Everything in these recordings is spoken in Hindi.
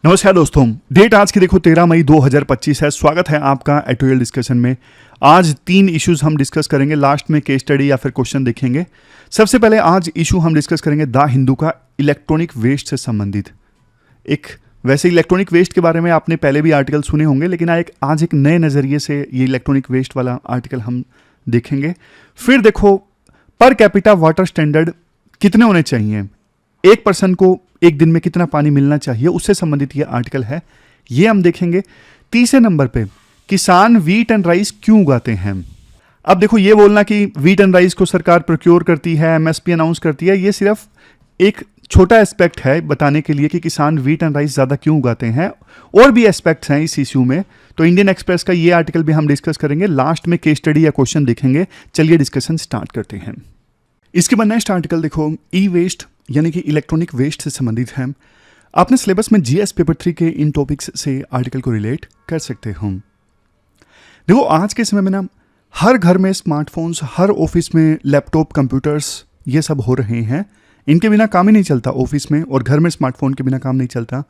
नमस्कार दोस्तों, डेट आज की देखो 13 मई 2025 है। स्वागत है आपका एटोरियल डिस्कशन में। आज 3 इश्यूज हम डिस्कस करेंगे, लास्ट में केस स्टडी या फिर क्वेश्चन देखेंगे। सबसे पहले आज इशू हम डिस्कस करेंगे द हिंदू का इलेक्ट्रॉनिक वेस्ट से संबंधित। वैसे इलेक्ट्रॉनिक वेस्ट के बारे में आपने पहले भी आर्टिकल सुने होंगे, लेकिन आज एक नए नज़रिए से ये इलेक्ट्रॉनिक वेस्ट वाला आर्टिकल हम देखेंगे। फिर देखो पर कैपिटा वाटर स्टैंडर्ड कितने होने चाहिए, एक पर्सन को एक दिन में कितना पानी मिलना चाहिए, उससे संबंधित ये आर्टिकल है, ये हम देखेंगे। तीसरे नंबर पे किसान वीट एंड राइस क्यों उगाते हैं। अब देखो ये बोलना कि वीट एंड राइस को सरकार प्रोक्योर करती है, एमएसपी अनाउंस करती है, ये सिर्फ एक छोटा एस्पेक्ट है बताने के लिए कि किसान वीट एंड राइस ज़्यादा क्यों उगाते हैं। और भी एस्पेक्ट्स हैं इस इश्यू में, तो इंडियन एक्सप्रेस का ये आर्टिकल भी हम डिस्कस करेंगे। लास्ट में केस स्टडी या क्वेश्चन देखेंगे। चलिए डिस्कशन स्टार्ट करते हैं। इसके बाद नेक्स्ट आर्टिकल देखो ई वेस्ट यानी कि इलेक्ट्रॉनिक वेस्ट से संबंधित है। आपने सिलेबस में जीएस पेपर 3 के इन टॉपिक्स से आर्टिकल को रिलेट कर सकते हो। देखो आज के समय में ना हर घर में स्मार्टफोन्स, हर ऑफिस में लैपटॉप, कंप्यूटर्स, ये सब हो रहे हैं। इनके बिना काम ही नहीं चलता ऑफिस में, और घर में स्मार्टफोन के बिना काम नहीं चलता।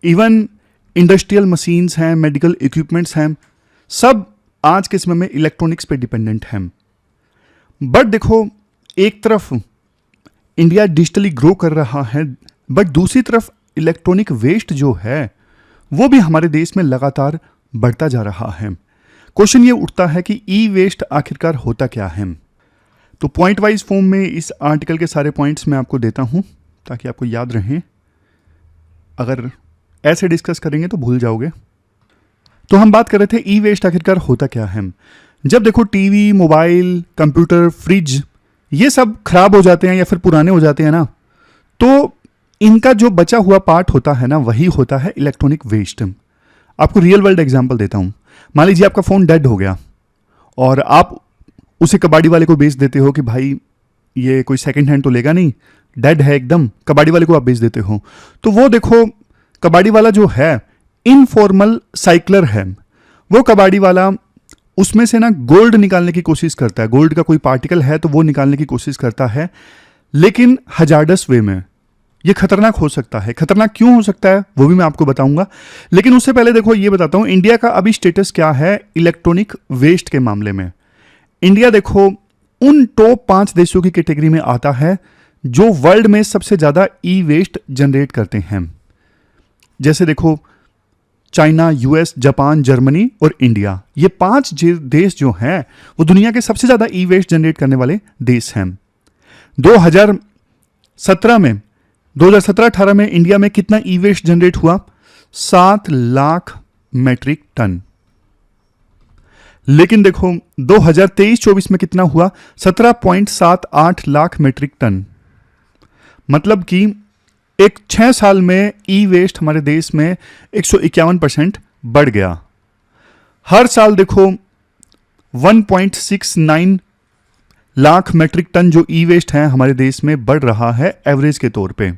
इवन इंडस्ट्रियल मशीन्स हैं, मेडिकल इक्विपमेंट्स हैं, सब आज के समय में इलेक्ट्रॉनिक्स पे डिपेंडेंट हैं। बट देखो एक तरफ इंडिया डिजिटली ग्रो कर रहा है, बट दूसरी तरफ इलेक्ट्रॉनिक वेस्ट जो है वो भी हमारे देश में लगातार बढ़ता जा रहा है। क्वेश्चन ये उठता है कि ई वेस्ट आखिरकार होता क्या है। तो पॉइंट वाइज फॉर्म में इस आर्टिकल के सारे पॉइंट्स मैं आपको देता हूं ताकि आपको याद रहें। अगर ऐसे डिस्कस करेंगे तो भूल जाओगे। तो हम बात कर रहे थे ई वेस्ट आखिरकार होता क्या है। जब देखो टीवी, मोबाइल, कंप्यूटर, फ्रिज ये सब खराब हो जाते हैं या फिर पुराने हो जाते हैं ना, तो इनका जो बचा हुआ पार्ट होता है ना, वही होता है इलेक्ट्रॉनिक वेस्ट। आपको रियल वर्ल्ड एग्जांपल देता हूं। मान लीजिए आपका फ़ोन डेड हो गया और आप उसे कबाड़ी वाले को बेच देते हो कि भाई ये कोई सेकंड हैंड तो लेगा नहीं, डेड है एकदम, कबाड़ी वाले को आप बेच देते हो। तो वो देखो कबाड़ी वाला जो है इनफॉर्मल साइक्लर है। वो कबाड़ी वाला उसमें से ना गोल्ड निकालने की कोशिश करता है, गोल्ड का कोई पार्टिकल है तो वो निकालने की कोशिश करता है, लेकिन हजार्डस वे में। ये खतरनाक हो सकता है। खतरनाक क्यों हो सकता है वो भी मैं आपको बताऊंगा, लेकिन उससे पहले देखो ये बताता हूं इंडिया का अभी स्टेटस क्या है इलेक्ट्रॉनिक वेस्ट के मामले में। इंडिया देखो उन टॉप 5 देशों की कैटेगरी में आता है जो वर्ल्ड में सबसे ज्यादा ई वेस्ट जनरेट करते हैं। जैसे देखो चाइना, यूएस, जापान, जर्मनी और इंडिया, ये 5 देश जो हैं वो दुनिया के सबसे ज्यादा ई वेस्ट जनरेट करने वाले देश हैं। 2017-18 में इंडिया में कितना ई वेस्ट जनरेट हुआ? 7 लाख मेट्रिक टन। लेकिन देखो 2023-24 में कितना हुआ? 17.78 लाख मेट्रिक टन। मतलब कि एक 6 साल में ई वेस्ट हमारे देश में 151% बढ़ गया। हर साल देखो 1.69 लाख मेट्रिक टन जो ई वेस्ट है हमारे देश में बढ़ रहा है एवरेज के तौर पे।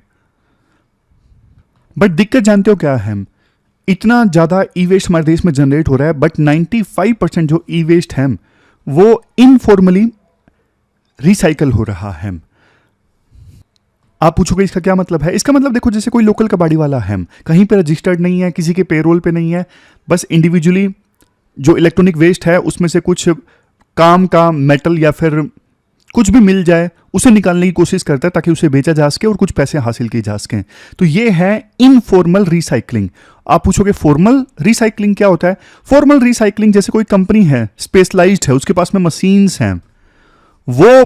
बट दिक्कत जानते हो क्या है? इतना ज्यादा ई वेस्ट हमारे देश में जनरेट हो रहा है, बट 95% जो ई वेस्ट है वो इनफॉर्मली रिसाइकल हो रहा है। आप पूछोगे इसका क्या मतलब है? इसका मतलब देखो जैसे कोई लोकल कबाड़ी वाला है, कहीं पे रजिस्टर्ड नहीं है, किसी के पेरोल पे नहीं है, बस इंडिविजुअली जो इलेक्ट्रॉनिक वेस्ट है उसमें से कुछ काम का मेटल या फिर कुछ भी मिल जाए उसे निकालने की कोशिश करता है ताकि उसे बेचा जा सके और कुछ पैसे हासिल किए जा सकें। तो ये है इनफॉर्मल रिसाइकलिंग। आप पूछोगे फॉर्मल रिसाइकलिंग क्या होता है? फॉर्मल रिसाइकलिंग जैसे कोई कंपनी है, स्पेशलाइज्ड है, उसके पास में मशीन्स हैं, वो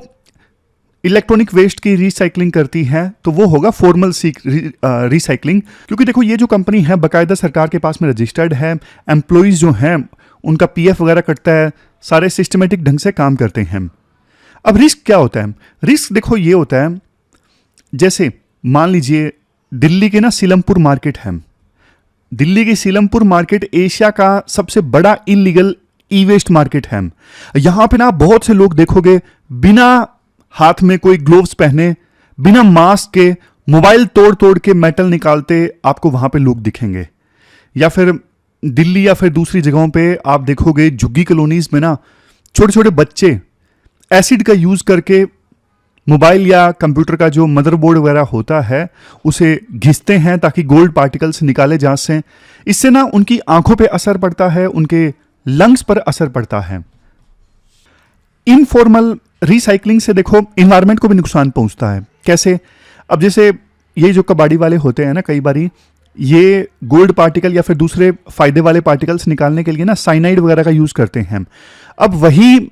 इलेक्ट्रॉनिक वेस्ट की रिसाइकलिंग करती है, तो वो होगा फॉर्मल रिसाइकलिंग। क्योंकि देखो ये जो कंपनी है बाकायदा सरकार के पास में रजिस्टर्ड है, एम्प्लॉइज जो हैं उनका पीएफ वगैरह कटता है, सारे सिस्टमेटिक ढंग से काम करते हैं। अब रिस्क क्या होता है? रिस्क देखो ये होता है, जैसे मान लीजिए दिल्ली के ना सीलमपुर मार्केट है। दिल्ली की सीलमपुर मार्केट एशिया का सबसे बड़ा इलीगल ई वेस्ट मार्केट है। यहां पे ना बहुत से लोग देखोगे बिना हाथ में कोई ग्लोव्स पहने, बिना मास्क के मोबाइल तोड़ तोड़ के मेटल निकालते आपको वहां पे लोग दिखेंगे। या फिर दिल्ली या फिर दूसरी जगहों पे आप देखोगे झुग्गी कॉलोनीज में ना छोटे छोटे बच्चे एसिड का यूज करके मोबाइल या कंप्यूटर का जो मदरबोर्ड वगैरह होता है उसे घिसते हैं ताकि गोल्ड पार्टिकल्स निकाले जा सकें। इससे ना उनकी आंखों पे असर पड़ता है, उनके लंग्स पर असर पड़ता है। इनफॉर्मल रिसाइकलिंग से देखो इन्वायरमेंट को भी नुकसान पहुंचता है। कैसे? अब जैसे ये जो कबाड़ी वाले होते हैं ना, कई बारी ये गोल्ड पार्टिकल या फिर दूसरे फायदे वाले पार्टिकल्स निकालने के लिए ना साइनाइड वगैरह का यूज करते हैं। अब वही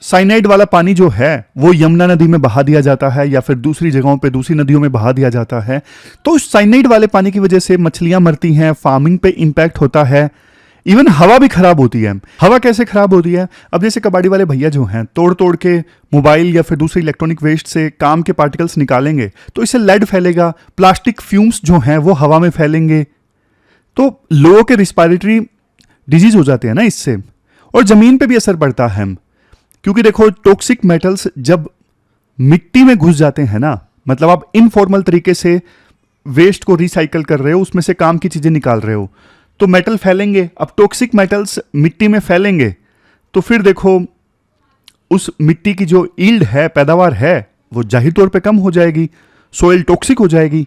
साइनाइड वाला पानी जो है वो यमुना नदी में बहा दिया जाता है या फिर दूसरी जगहों पे दूसरी नदियों में बहा दिया जाता है। तो साइनाइड वाले पानी की वजह से मछलियां मरती हैं, फार्मिंग पे इंपैक्ट होता है, इवन हवा भी खराब होती है। हवा कैसे खराब होती है? अब जैसे कबाड़ी वाले भैया जो हैं तोड़ तोड़ के मोबाइल या फिर दूसरे इलेक्ट्रॉनिक वेस्ट से काम के पार्टिकल्स निकालेंगे तो इससे लेड फैलेगा, प्लास्टिक फ्यूम्स जो हैं वो हवा में फैलेंगे, तो लोगों के रिस्पायरेटरी डिजीज हो जाते हैं ना इससे। और जमीन पे भी असर पड़ता है, क्योंकि देखो टॉक्सिक मेटल्स जब मिट्टी में घुस जाते हैं ना, मतलब आप इनफॉर्मल तरीके से वेस्ट को रिसाइकल कर रहे हो, उसमें से काम की चीजें निकाल रहे हो, तो मेटल फैलेंगे। अब टॉक्सिक मेटल्स मिट्टी में फैलेंगे तो फिर देखो उस मिट्टी की जो यील्ड है, पैदावार है, वो जाहिर तौर पे कम हो जाएगी, सोइल टॉक्सिक हो जाएगी।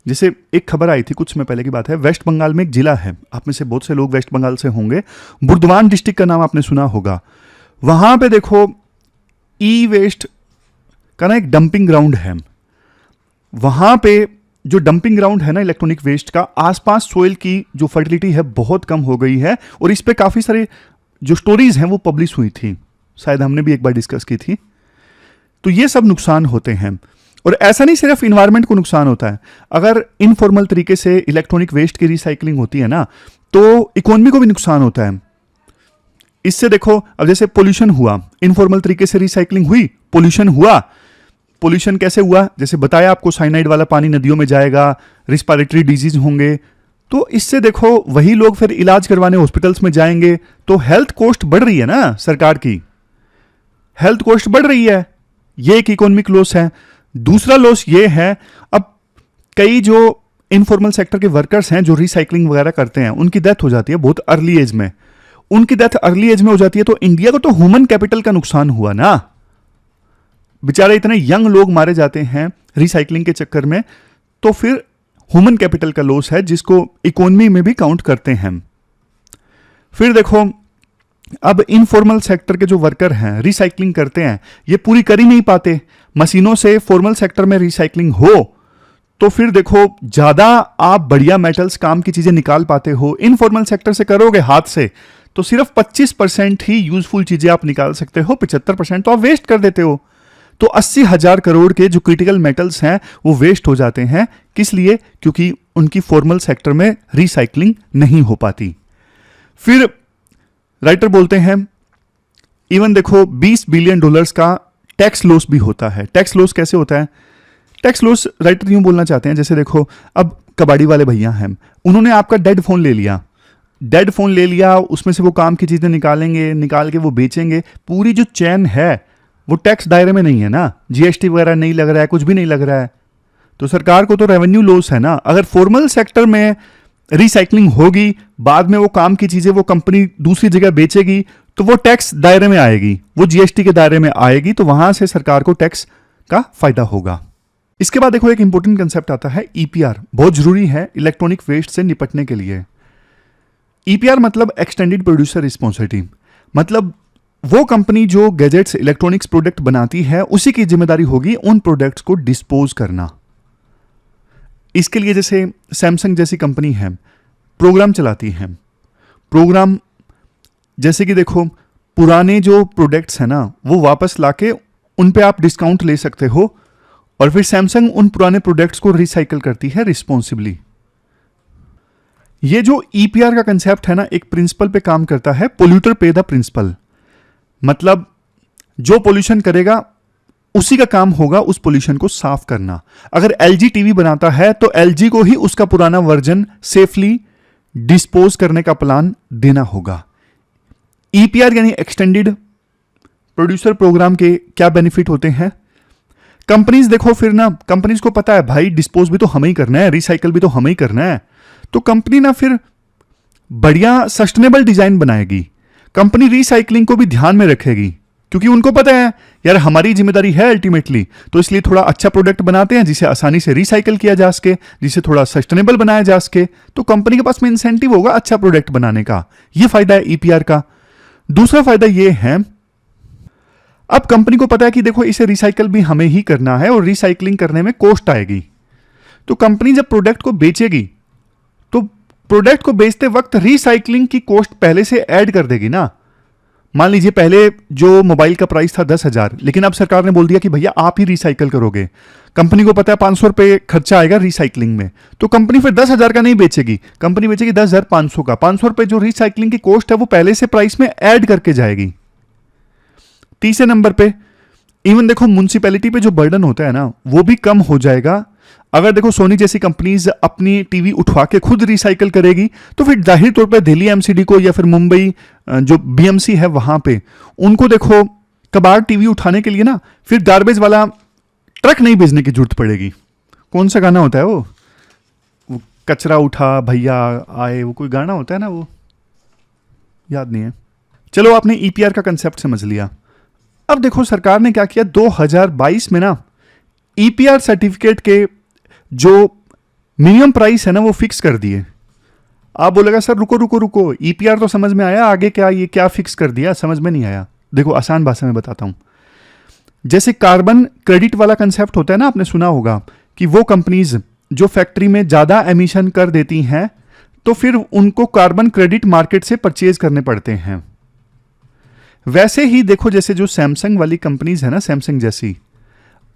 जैसे एक खबर आई थी कुछ समय पहले की बात है, वेस्ट बंगाल में एक जिला है, आप में से बहुत से लोग वेस्ट बंगाल से होंगे, बुर्दवान डिस्ट्रिक्ट का नाम आपने सुना होगा। वहां पे देखो ई वेस्ट का ना एक डंपिंग ग्राउंड है। वहां पे जो डंपिंग ग्राउंड है ना इलेक्ट्रॉनिक वेस्ट का, आसपास सोइल की जो फर्टिलिटी है बहुत कम हो गई है, और इस पे काफी सारे जो स्टोरीज हैं वो पब्लिश हुई थी, शायद हमने भी एक बार डिस्कस की थी। तो ये सब नुकसान होते हैं। और ऐसा नहीं सिर्फ इन्वायरमेंट को नुकसान होता है, अगर इनफॉर्मल तरीके से इलेक्ट्रॉनिक वेस्ट की रिसाइकलिंग होती है ना तो इकोनॉमी को भी नुकसान होता है। इससे देखो अब जैसे पोल्यूशन हुआ, इनफॉर्मल तरीके से रिसाइकलिंग हुई, पोल्यूशन हुआ। पोल्यूशन कैसे हुआ? जैसे बताया आपको, साइनाइड वाला पानी नदियों में जाएगा, रिस्पायरेटरी डिजीज होंगे, तो इससे देखो वही लोग फिर इलाज करवाने हॉस्पिटल्स में जाएंगे, तो हेल्थ कॉस्ट बढ़ रही है ना, सरकार की हेल्थ कॉस्ट बढ़ रही है। ये एक इकोनॉमिक लॉस है। दूसरा लॉस ये है, अब कई जो इनफॉर्मल सेक्टर के वर्कर्स हैं जो रिसाइकलिंग वगैरह करते हैं, उनकी डेथ हो जाती है बहुत अर्ली एज में। उनकी डेथ अर्ली एज में हो जाती है तो इंडिया को तो ह्यूमन कैपिटल का नुकसान हुआ ना। बेचारे इतने यंग लोग मारे जाते हैं रिसाइकलिंग के चक्कर में, तो फिर ह्यूमन कैपिटल का लॉस है जिसको इकोनॉमी में भी काउंट करते हैं। फिर देखो अब इनफॉर्मल सेक्टर के जो वर्कर हैं रिसाइकलिंग करते हैं, ये पूरी कर ही नहीं पाते। मशीनों से फॉर्मल सेक्टर में रिसाइकलिंग हो तो फिर देखो ज्यादा आप बढ़िया मेटल्स, काम की चीजें निकाल पाते हो। इनफॉर्मल सेक्टर से करोगे हाथ से तो सिर्फ 25% ही यूजफुल चीजें आप निकाल सकते हो, 75% तो आप वेस्ट कर देते हो। तो 80,000 करोड़ के जो क्रिटिकल मेटल्स हैं वो वेस्ट हो जाते हैं। किस लिए? क्योंकि उनकी फॉर्मल सेक्टर में रिसाइकलिंग नहीं हो पाती। फिर राइटर बोलते हैं इवन देखो $20 बिलियन का टैक्स लॉस भी होता है। टैक्स लॉस कैसे होता है? टैक्स लॉस राइटर यूं बोलना चाहते हैं, जैसे देखो अब कबाड़ी वाले भैया हैं, उन्होंने आपका डेड फोन ले लिया, डेड फोन ले लिया, उसमें से वो काम की चीजें निकालेंगे, निकाल के वो बेचेंगे। पूरी जो चैन है वो टैक्स दायरे में नहीं है ना, जीएसटी वगैरह नहीं लग रहा है, कुछ भी नहीं लग रहा है, तो सरकार को तो रेवेन्यू लॉस है ना। अगर फॉर्मल सेक्टर में रिसाइकलिंग होगी, बाद में वो काम की चीजें वो कंपनी दूसरी जगह बेचेगी, तो वो टैक्स दायरे में आएगी, वो जीएसटी के दायरे में आएगी, तो वहां से सरकार को टैक्स का फायदा होगा। इसके बाद देखो एक इंपॉर्टेंट कंसेप्ट आता है ईपीआर, बहुत जरूरी है इलेक्ट्रॉनिक वेस्ट से निपटने के लिए। ईपीआर मतलब एक्सटेंडेड प्रोड्यूसर रिस्पॉन्सिबिलिटी, मतलब वो कंपनी जो गैजेट्स, इलेक्ट्रॉनिक्स प्रोडक्ट बनाती है उसी की जिम्मेदारी होगी उन प्रोडक्ट्स को डिस्पोज करना। इसके लिए जैसे सैमसंग जैसी कंपनी है, प्रोग्राम चलाती है। प्रोग्राम जैसे कि देखो पुराने जो प्रोडक्ट्स हैं ना वो वापस लाके उन पे आप डिस्काउंट ले सकते हो, और फिर सैमसंग उन पुराने प्रोडक्ट्स को रिसाइकल करती है रिस्पॉन्सिबली। ये जो ईपीआर का कंसेप्ट है ना, एक प्रिंसिपल पे काम करता है, पोल्यूटर पे द प्रिंसिपल। मतलब जो पोल्यूशन करेगा उसी का काम होगा उस पोल्यूशन को साफ करना। अगर एलजी टीवी बनाता है तो एलजी को ही उसका पुराना वर्जन सेफली डिस्पोज करने का प्लान देना होगा। ईपीआर यानी एक्सटेंडेड प्रोड्यूसर प्रोग्राम के क्या बेनिफिट होते हैं? कंपनीज देखो फिर ना, कंपनीज को पता है भाई डिस्पोज भी तो हमें ही करना है, रिसाइकल भी तो हमें ही करना है, तो कंपनी ना फिर बढ़िया सस्टेनेबल डिजाइन बनाएगी। कंपनी रिसाइकलिंग को भी ध्यान में रखेगी, क्योंकि उनको पता है यार हमारी जिम्मेदारी है अल्टीमेटली, तो इसलिए थोड़ा अच्छा प्रोडक्ट बनाते हैं जिसे आसानी से रिसाइकल किया जा सके, जिसे थोड़ा सस्टेनेबल बनाया जा सके, तो कंपनी के पास में इंसेंटिव होगा अच्छा प्रोडक्ट बनाने का। यह फायदा है ईपीआर का। दूसरा फायदा यह है, अब कंपनी को पता है कि देखो इसे रिसाइकल भी हमें ही करना है और रिसाइकलिंग करने में कॉस्ट आएगी, तो कंपनी जब प्रोडक्ट को बेचेगी तो प्रोडक्ट को बेचते वक्त रिसाइकलिंग की कॉस्ट पहले से ऐड कर देगी ना। मान लीजिए पहले जो मोबाइल का प्राइस था 10,000, लेकिन अब सरकार ने बोल दिया कि भैया आप ही रिसाइकल करोगे। कंपनी को पता है 500 रुपये खर्चा आएगा रिसाइकलिंग में, तो कंपनी फिर 10,000 का नहीं बेचेगी, कंपनी बेचेगी 10,500 का। 500 रुपये जो रिसाइकलिंग की कॉस्ट है वो पहले से प्राइस में ऐड करके जाएगी। तीसरे नंबर पे इवन देखो म्युनिसिपैलिटी पे जो बर्डन होता है ना वो भी कम हो जाएगा। अगर देखो सोनी जैसी कंपनीज अपनी टीवी उठवा के खुद रिसाइकल करेगी तो फिर जाहिर तौर पे दिल्ली एमसीडी को या फिर मुंबई जो बीएमसी है वहां पे उनको देखो कबाड़ टीवी उठाने के लिए ना फिर गार्बेज वाला ट्रक नहीं भेजने की जरूरत पड़ेगी। कौन सा गाना होता है वो कचरा उठा भैया आए, वो कोई गाना होता है ना, वो याद नहीं है। चलो आपने ईपीआर का कंसेप्ट समझ लिया। अब देखो सरकार ने क्या किया 2022 में ना ईपीआर सर्टिफिकेट के जो मिनिमम प्राइस है ना वो फिक्स कर दिए। आप बोलेगा सर रुको रुको रुको, ईपीआर तो समझ में आया, आगे क्या ये क्या फिक्स कर दिया, समझ में नहीं आया। देखो आसान भाषा में बताता हूं। जैसे कार्बन क्रेडिट वाला कंसेप्ट होता है ना, आपने सुना होगा कि वो कंपनीज जो फैक्ट्री में ज्यादा एमिशन कर देती हैं तो फिर उनको कार्बन क्रेडिट मार्केट से परचेज करने पड़ते हैं। वैसे ही देखो जैसे जो सैमसंग वाली कंपनीज है ना, सैमसंग जैसी,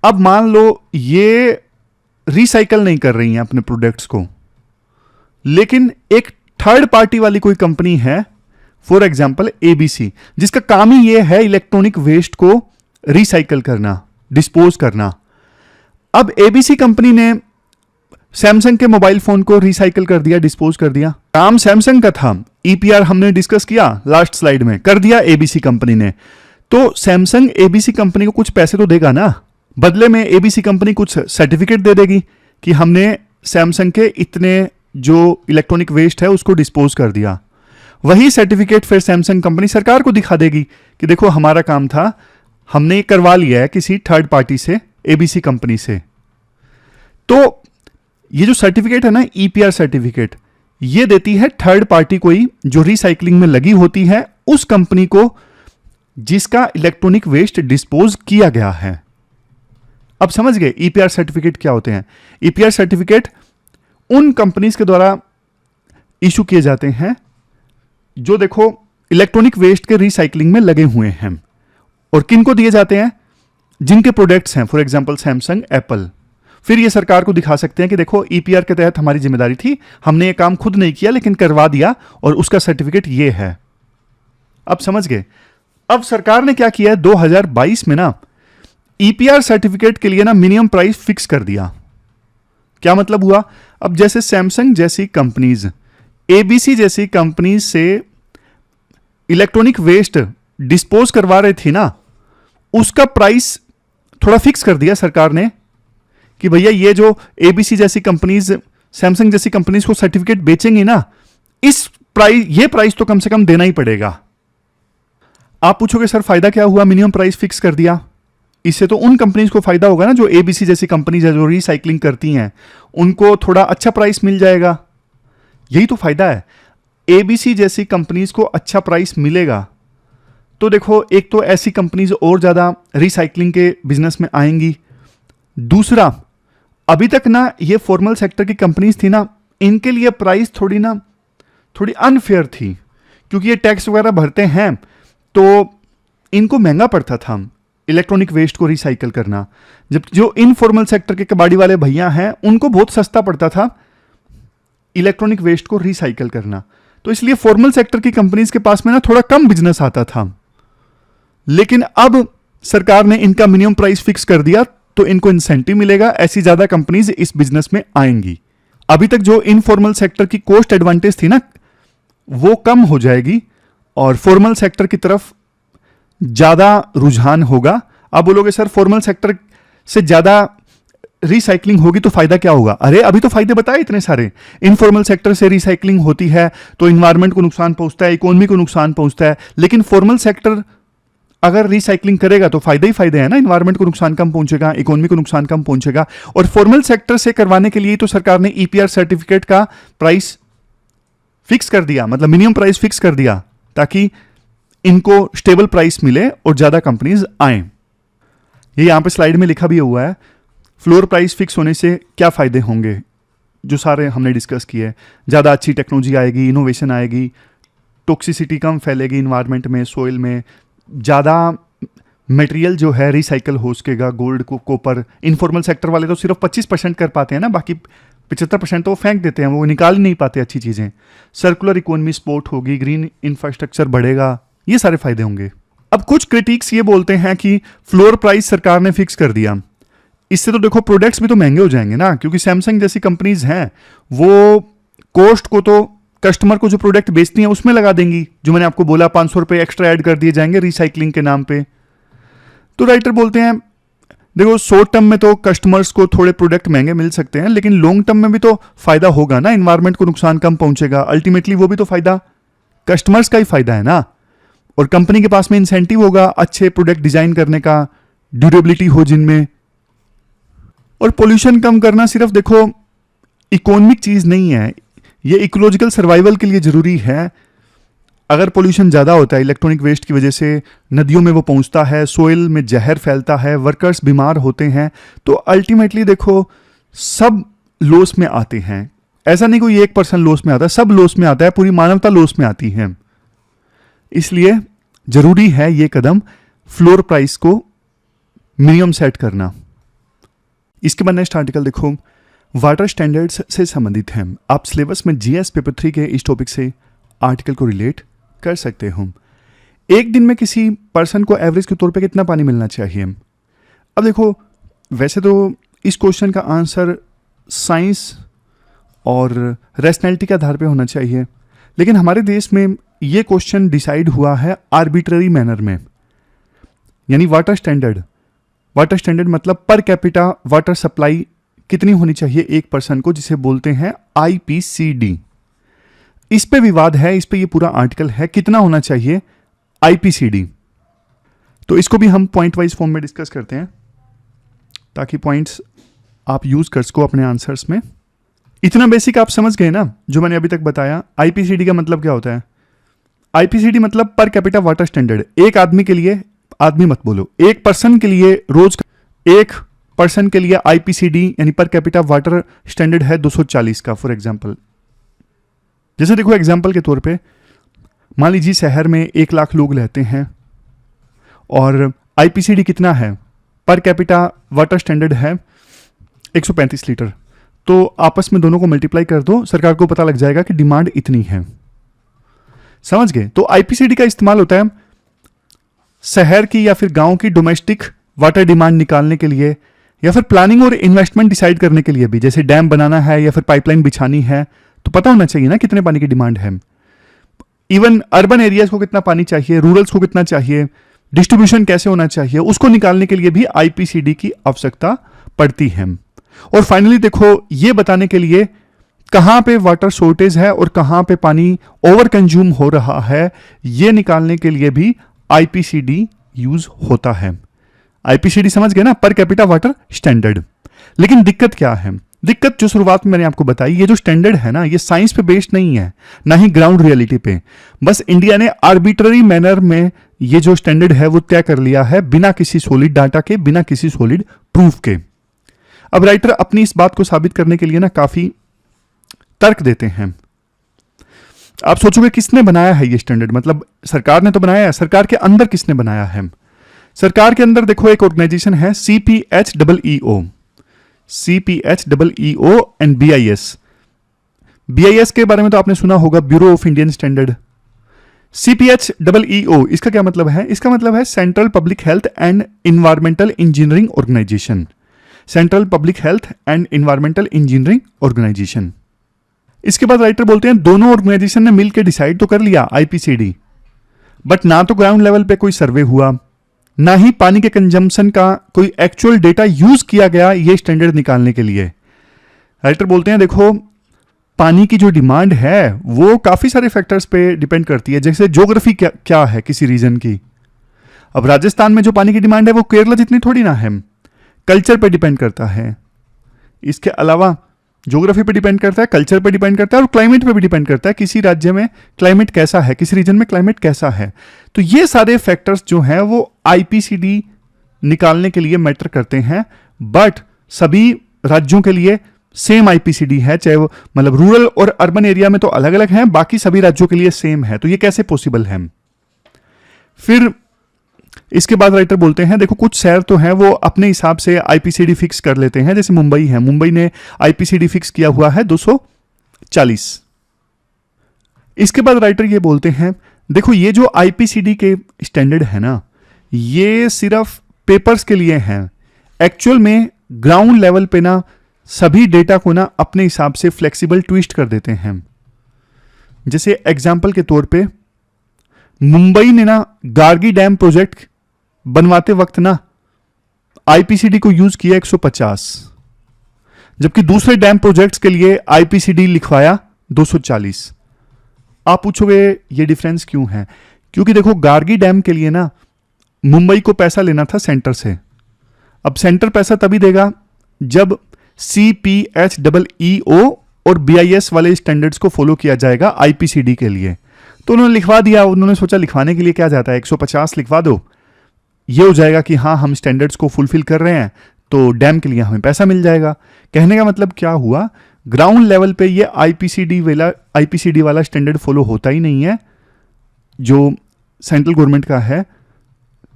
अब मान लो ये रिसाइकल नहीं कर रही हैं अपने प्रोडक्ट्स को, लेकिन एक थर्ड पार्टी वाली कोई कंपनी है, फॉर एग्जांपल एबीसी, जिसका काम ही ये है इलेक्ट्रॉनिक वेस्ट को रिसाइकल करना, डिस्पोज करना। अब एबीसी कंपनी ने सैमसंग के मोबाइल फोन को रिसाइकल कर दिया, डिस्पोज कर दिया। काम सैमसंग का था, ईपीआर हमने डिस्कस किया लास्ट स्लाइड में, कर दिया एबीसी कंपनी ने। तो सैमसंग एबीसी कंपनी को कुछ पैसे तो देगा ना, बदले में एबीसी कंपनी कुछ सर्टिफिकेट दे देगी कि हमने सैमसंग के इतने जो इलेक्ट्रॉनिक वेस्ट है उसको डिस्पोज कर दिया। वही सर्टिफिकेट फिर सैमसंग कंपनी सरकार को दिखा देगी कि देखो हमारा काम था, हमने ये करवा लिया है किसी थर्ड पार्टी से, एबीसी कंपनी से। तो ये जो सर्टिफिकेट है ना ईपीआर सर्टिफिकेट, ये देती है थर्ड पार्टी कोई जो रिसाइकलिंग में लगी होती है उस कंपनी को जिसका इलेक्ट्रॉनिक वेस्ट डिस्पोज किया गया है। अब समझ गए ईपीआर सर्टिफिकेट क्या होते हैं। ईपीआर सर्टिफिकेट उन कंपनीज के द्वारा इशू किए जाते हैं जो देखो इलेक्ट्रॉनिक वेस्ट के रिसाइकलिंग में लगे हुए हैं, और किन को दिए जाते हैं, जिनके प्रोडक्ट्स हैं, फॉर एग्जांपल सैमसंग, एप्पल। फिर ये सरकार को दिखा सकते हैं कि देखो ईपीआर के तहत हमारी जिम्मेदारी थी, हमने ये काम खुद नहीं किया लेकिन करवा दिया और उसका सर्टिफिकेट ये है। अब समझ गए। अब सरकार ने क्या किया है 2022 में ना ईपीआर सर्टिफिकेट के लिए ना मिनिमम प्राइस फिक्स कर दिया। क्या मतलब हुआ, अब जैसे सैमसंग जैसी कंपनीज, एबीसी जैसी कंपनीज से इलेक्ट्रॉनिक वेस्ट डिस्पोज करवा रहे थे ना, उसका प्राइस थोड़ा फिक्स कर दिया सरकार ने कि भैया ये जो एबीसी जैसी कंपनीज, सैमसंग जैसी कंपनीज को सर्टिफिकेट बेचेंगी ना, इस प्राइस, ये प्राइस तो कम से कम देना ही पड़ेगा। आप पूछोगे सर फायदा क्या हुआ, मिनिमम प्राइस फिक्स कर दिया, इससे तो उन कंपनीज को फायदा होगा ना जो एबीसी जैसी कंपनीज है जो रिसाइकलिंग करती हैं, उनको थोड़ा अच्छा प्राइस मिल जाएगा। यही तो फायदा है, एबीसी जैसी कंपनीज को अच्छा प्राइस मिलेगा तो देखो एक तो ऐसी कंपनीज और ज्यादा रिसाइकलिंग के बिजनेस में आएंगी। दूसरा, अभी तक ना ये फॉर्मल सेक्टर की कंपनीज थी ना, इनके लिए प्राइस थोड़ी अनफेयर थी, क्योंकि ये टैक्स वगैरह भरते हैं तो इनको महंगा पड़ता था इलेक्ट्रॉनिक वेस्ट को रिसाइकल करना, जब जो इनफॉर्मल सेक्टर के कबाड़ी वाले भैया हैं उनको बहुत सस्ता पड़ता था इलेक्ट्रॉनिक वेस्ट को रिसाइकल करना। तो इसलिए फॉर्मल सेक्टर की कंपनीज के पास में ना थोड़ा कम बिजनेस आता था। लेकिन अब सरकार ने इनका मिनिमम प्राइस फिक्स कर दिया तो इनको इंसेंटिव मिलेगा, ऐसी ज्यादा कंपनीज इस बिजनेस में आएंगी। अभी तक जो इनफॉर्मल सेक्टर की कॉस्ट एडवांटेज थी ना वो कम हो जाएगी और फॉर्मल सेक्टर की तरफ ज्यादा रुझान होगा। आप बोलोगे सर फॉर्मल सेक्टर से ज्यादा रिसाइकलिंग होगी तो फायदा क्या होगा? अरे अभी तो फायदे बताए इतने सारे। इनफॉर्मल सेक्टर से रिसाइकलिंग होती है तो इन्वायरमेंट को नुकसान पहुंचता है, इकोनॉमी को नुकसान पहुंचता है, लेकिन फॉर्मल सेक्टर अगर रिसाइकलिंग करेगा तो फायदे ही फायदे हैं ना, इन्वायरमेंट को नुकसान कम पहुंचेगा, इकोनॉमी को नुकसान कम पहुंचेगा। और फॉर्मल सेक्टर से करवाने के लिए तो सरकार ने ईपीआर सर्टिफिकेट का प्राइस फिक्स कर दिया, मतलब मिनिमम प्राइस फिक्स कर दिया, ताकि इनको स्टेबल प्राइस मिले और ज्यादा कंपनीज आए। ये यहां पे स्लाइड में लिखा भी हुआ है, फ्लोर प्राइस फिक्स होने से क्या फायदे होंगे, जो सारे हमने डिस्कस किए। ज़्यादा अच्छी टेक्नोलॉजी आएगी, इनोवेशन आएगी, टॉक्सिसिटी कम फैलेगी इन्वायरमेंट में, सोइल में, ज़्यादा मटेरियल जो है रिसाइकल हो सकेगा, गोल्ड को, कॉपर। इनफॉर्मल सेक्टर वाले तो सिर्फ 25% कर पाते हैं ना, बाकी 75% तो वो फेंक देते हैं, वो निकाल ही नहीं पाते अच्छी चीज़ें। सर्कुलर इकोनॉमी सपोर्ट होगी, ग्रीन इंफ्रास्ट्रक्चर बढ़ेगा, ये सारे फायदे होंगे। अब कुछ क्रिटिक्स ये बोलते हैं कि फ्लोर प्राइस सरकार ने फिक्स कर दिया, इससे तो देखो प्रोडक्ट्स भी तो महंगे हो जाएंगे ना, क्योंकि सैमसंग जैसी कंपनीज हैं वो कॉस्ट को तो कस्टमर को जो प्रोडक्ट बेचती हैं उसमें लगा देंगी। जो मैंने आपको बोला 500 रुपये एक्स्ट्रा ऐड कर दिए जाएंगे रिसाइकलिंग के नाम पे। तो राइटर बोलते हैं देखो शॉर्ट टर्म में तो कस्टमर्स को थोड़े प्रोडक्ट महंगे मिल सकते हैं, लेकिन लॉन्ग टर्म में भी तो फायदा होगा ना, इन्वायरमेंट को नुकसान कम पहुंचेगा, अल्टीमेटली वो भी तो फायदा कस्टमर्स का ही फायदा है ना। और कंपनी के पास में इंसेंटिव होगा अच्छे प्रोडक्ट डिजाइन करने का, ड्यूरेबिलिटी हो जिनमें। और पोल्यूशन कम करना सिर्फ देखो इकोनॉमिक चीज नहीं है, ये इकोलॉजिकल सर्वाइवल के लिए जरूरी है। अगर पोल्यूशन ज़्यादा होता है इलेक्ट्रॉनिक वेस्ट की वजह से, नदियों में वो पहुंचता है, सोइल में जहर फैलता है, वर्कर्स बीमार होते हैं, तो अल्टीमेटली देखो सब लॉस में आते हैं। ऐसा नहीं कोई एक पर्सन लॉस में आता है, सब लॉस में आता है, पूरी मानवता लॉस में आती है। इसलिए जरूरी है ये कदम, फ्लोर प्राइस को मिनिमम सेट करना। इसके बाद नेक्स्ट आर्टिकल देखो, वाटर स्टैंडर्ड्स से संबंधित है। आप सिलेबस में जीएस पेपर 3 के इस टॉपिक से आर्टिकल को रिलेट कर सकते हो। एक दिन में किसी पर्सन को एवरेज के तौर पे कितना पानी मिलना चाहिए? अब देखो वैसे तो इस क्वेश्चन का आंसर साइंस और रैशनैलिटी के आधार पे होना चाहिए, लेकिन हमारे देश में ये क्वेश्चन डिसाइड हुआ है आर्बिट्ररी मैनर में, यानी वाटर स्टैंडर्ड। वाटर स्टैंडर्ड मतलब पर कैपिटा वाटर सप्लाई कितनी होनी चाहिए एक पर्सन को, जिसे बोलते हैं आईपीसीडी। इस पे विवाद है, इस पे ये पूरा आर्टिकल है, कितना होना चाहिए आईपीसीडी। तो इसको भी हम पॉइंट वाइज फॉर्म में डिस्कस करते हैं, ताकि पॉइंट्स आप यूज कर सको अपने आंसर्स में। इतना बेसिक आप समझ गए ना जो मैंने अभी तक बताया। आईपीसीडी का मतलब क्या होता है? आईपीसीडी मतलब पर कैपिटा वाटर स्टैंडर्ड। एक आदमी के लिए, आदमी मत बोलो, एक पर्सन के लिए, रोज एक पर्सन के लिए आईपीसीडी यानी पर कैपिटा वाटर स्टैंडर्ड है 240 का, फॉर एग्जांपल। जैसे देखो एग्जांपल के तौर पे मान लीजिए शहर में 1 लाख लोग रहते हैं और आईपीसीडी कितना है, पर कैपिटा वाटर स्टैंडर्ड है 135 लीटर। तो आपस में दोनों को मल्टीप्लाई कर दो, सरकार को पता लग जाएगा कि डिमांड इतनी है। समझ गए? तो आईपीसीडी का इस्तेमाल होता है शहर की या फिर गांव की डोमेस्टिक वाटर डिमांड निकालने के लिए, या फिर प्लानिंग और इन्वेस्टमेंट डिसाइड करने के लिए भी। जैसे डैम बनाना है या फिर पाइपलाइन बिछानी है तो पता होना चाहिए ना कितने पानी की डिमांड है। इवन अर्बन एरियाज को कितना पानी चाहिए, रूरल्स को कितना चाहिए, डिस्ट्रीब्यूशन कैसे होना चाहिए, उसको निकालने के लिए भी आईपीसीडी की आवश्यकता पड़ती है। और फाइनली देखो ये बताने के लिए कहां पे वाटर शॉर्टेज है और कहां पे पानी ओवर कंज्यूम हो रहा है, ये निकालने के लिए भी आईपीसीडी यूज होता है। आईपीसीडी समझ गए ना, पर कैपिटा वाटर स्टैंडर्ड। लेकिन दिक्कत क्या है? दिक्कत जो शुरुआत में मैंने आपको बताई, ये जो स्टैंडर्ड है ना, ये साइंस पे बेस्ड नहीं है, ना ही ग्राउंड रियलिटी पे। बस इंडिया ने आर्बिट्ररी मैनर में ये जो स्टैंडर्ड है वो तय कर लिया है, बिना किसी सॉलिड डाटा के, बिना किसी सॉलिड प्रूफ के। अब राइटर अपनी इस बात को साबित करने के लिए ना काफी तर्क देते हैं। आप सोचोगे किसने बनाया है ये स्टैंडर्ड? मतलब सरकार ने तो बनाया है, सरकार के अंदर किसने बनाया है? सरकार के अंदर देखो एक ऑर्गेनाइजेशन है CPHEO, CPHEO and BIS। BIS के बारे में तो आपने सुना होगा, bureau of Indian standard. CPHEO इसका क्या मतलब है? इसका मतलब है central public health and environmental engineering organisation. Central public health and environmental engineering organisation. इसके बाद राइटर बोलते हैं दोनों ऑर्गेनाइजेशन ने मिलकर डिसाइड तो कर लिया आईपीसीडी, बट ना तो ग्राउंड लेवल पे कोई सर्वे हुआ, ना ही पानी के कंजम्पशन का कोई एक्चुअल डेटा यूज किया गया ये स्टैंडर्ड निकालने के लिए। राइटर बोलते हैं देखो पानी की जो डिमांड है वो काफी सारे फैक्टर्स पे डिपेंड करती है। जैसे ज्योग्राफी क्या है किसी रीजन की। अब राजस्थान में जो पानी की डिमांड है वो केरला जितनी थोड़ी ना है, कल्चर पे डिपेंड करता है। इसके अलावा ज्योग्राफी पे डिपेंड करता है, कल्चर पे डिपेंड करता है और क्लाइमेट पे भी डिपेंड करता है, किसी राज्य में क्लाइमेट कैसा है, किसी रीजन में क्लाइमेट कैसा है। तो ये सारे फैक्टर्स जो हैं वो आईपीसीडी निकालने के लिए मैटर करते हैं, बट सभी राज्यों के लिए सेम आईपीसीडी है, चाहे वो मतलब रूरल और अर्बन एरिया में तो अलग अलग है, बाकी सभी राज्यों के लिए सेम है। तो ये कैसे पॉसिबल है? फिर इसके बाद राइटर बोलते हैं देखो कुछ शहर तो हैं वो अपने हिसाब से आईपीसीडी फिक्स कर लेते हैं, जैसे मुंबई है, मुंबई ने आईपीसीडी फिक्स किया हुआ है 240। इसके बाद राइटर ये बोलते हैं देखो ये जो आईपीसीडी के स्टैंडर्ड है ना, ये सिर्फ पेपर्स के लिए हैं, एक्चुअल में ग्राउंड लेवल पे ना सभी डेटा को ना अपने हिसाब से फ्लेक्सिबल ट्विस्ट कर देते हैं। जैसे एग्जाम्पल के तौर पे मुंबई ने ना गार्गी डैम प्रोजेक्ट बनवाते वक्त ना आईपीसीडी को यूज किया 150, जबकि दूसरे डैम प्रोजेक्ट्स के लिए आईपीसीडी लिखवाया 240। आप पूछोगे ये डिफरेंस क्यों है? क्योंकि देखो गार्गी डैम के लिए ना मुंबई को पैसा लेना था सेंटर से। अब सेंटर पैसा तभी देगा जब CPHEEO और BIS वाले स्टैंडर्ड्स को फॉलो किया जाएगा आईपीसीडी के लिए। तो उन्होंने लिखवा दिया, उन्होंने सोचा लिखवाने के लिए क्या जाता है, 150 लिखवा दो, ये हो जाएगा कि हाँ हम स्टैंडर्ड्स को फुलफिल कर रहे हैं तो डैम के लिए हमें पैसा मिल जाएगा। कहने का मतलब क्या हुआ, ग्राउंड लेवल पे ये आईपीसीडी वाला स्टैंडर्ड फॉलो होता ही नहीं है जो सेंट्रल गवर्नमेंट का है।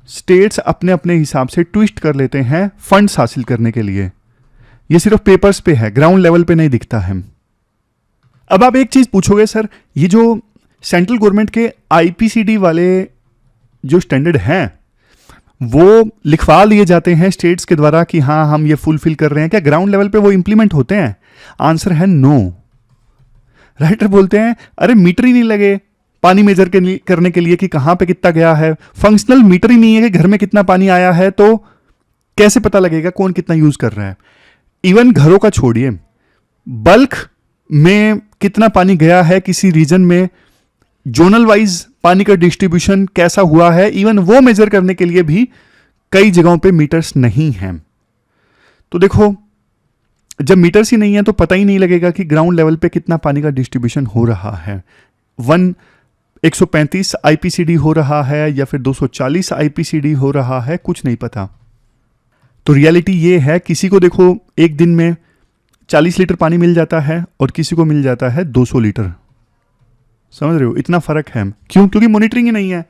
स्टेट्स अपने अपने हिसाब से ट्विस्ट कर लेते हैं फंड्स हासिल करने के लिए। ये सिर्फ पेपर्स पे है, ग्राउंड लेवल पे नहीं दिखता है। अब आप एक चीज पूछोगे सर, ये जो सेंट्रल गवर्नमेंट के आईपीसीडी वाले जो स्टैंडर्ड हैं वो लिखवा लिए जाते हैं स्टेट्स के द्वारा कि हाँ हम ये फुलफिल कर रहे हैं, क्या ग्राउंड लेवल पे वो इंप्लीमेंट होते हैं? आंसर है नो। राइटर बोलते हैं अरे मीटर ही नहीं लगे पानी मेजर करने के लिए कि कहां पे कितना गया है, फंक्शनल मीटर ही नहीं है कि घर में कितना पानी आया है, तो कैसे पता लगेगा कौन कितना यूज कर रहा है? इवन घरों का छोड़िए, बल्क में कितना पानी गया है किसी रीजन में, जोनल वाइज पानी का डिस्ट्रीब्यूशन कैसा हुआ है, इवन वो मेजर करने के लिए भी कई जगहों पे मीटर्स नहीं हैं। तो देखो जब मीटर्स ही नहीं है तो पता ही नहीं लगेगा कि ग्राउंड लेवल पे कितना पानी का डिस्ट्रीब्यूशन हो रहा है। 135 आईपीसीडी हो रहा है या फिर 240 आईपीसीडी हो रहा है, कुछ नहीं पता। तो रियलिटी ये है, किसी को देखो एक दिन में 40 लीटर पानी मिल जाता है और किसी को मिल जाता है 200 लीटर। समझ रहे हो, इतना फर्क है। क्यों? क्योंकि मॉनिटरिंग ही नहीं है।